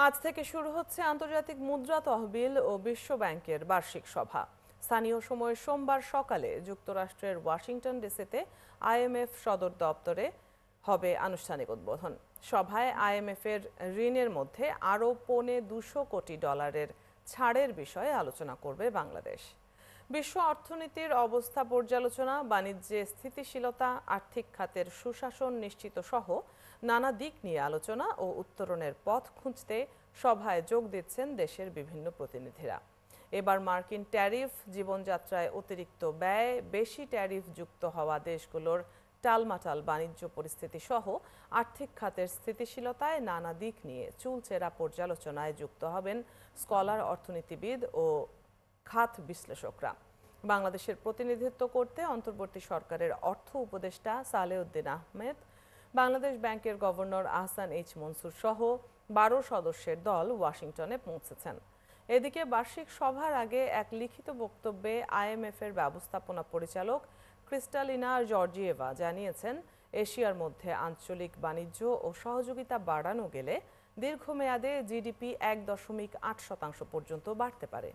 আজ থেকে শুরু হচ্ছে আন্তর্জাতিক মুদ্রা তহবিল ও বিশ্ব ব্যাংকের বার্ষিক সভা। স্থানীয় সময় সোমবার সকালে যুক্তরাষ্ট্রের ওয়াশিংটন ডিসিতে আইএমএফ সদর দপ্তরে হবে আনুষ্ঠানিক উদ্বোধন। সভায় আইএমএফ এর ঋণের মধ্যে আরও $200 কোটি ছাড়ের বিষয়ে আলোচনা করবে বাংলাদেশ। বিশ্ব অর্থনীতির অবস্থা পর্যালোচনা, বাণিজ্যে স্থিতিশীলতা, আর্থিক খাতের সুশাসন নিশ্চিত সহ নানা দিক নিয়ে আলোচনা ও উত্তরণের পথ খুঁজতে সভায় যোগ দিচ্ছেন দেশের বিভিন্ন প্রতিনিধিরা। এবার মার্কিন ট্যারিফ, জীবনযাত্রায় অতিরিক্ত ব্যয়, বেশি ট্যারিফ যুক্ত হওয়া দেশগুলোর টালমাটাল বাণিজ্য পরিস্থিতি সহ আর্থিক খাতের স্থিতিশীলতায় নানা দিক নিয়ে চুলচেরা পর্যালোচনায় যুক্ত হবেন স্কলার, অর্থনীতিবিদ ও খাত বিশ্লেষকরা। বাংলাদেশের প্রতিনিধিত্ব করতে অন্তর্বর্তী সরকারের অর্থ উপদেষ্টা সালেউদ্দিন আহমেদ, বাংলাদেশ ব্যাংকের গভর্নর আহসান এইচ মনসুর সহ 12 সদস্যের দল ওয়াশিংটনে পৌঁছেছেন। এদিকে বার্ষিক সভার আগে এক লিখিত বক্তব্যে আইএমএফ এর ব্যবস্থাপনা পরিচালক ক্রিস্টালিনা জর্জিয়েভা জানিয়েছেন, এশিয়ার মধ্যে আঞ্চলিক বাণিজ্য ও সহযোগিতা বাড়ানো গেলে দীর্ঘমেয়াদে জিডিপি 1.8% পর্যন্ত বাড়তে পারে।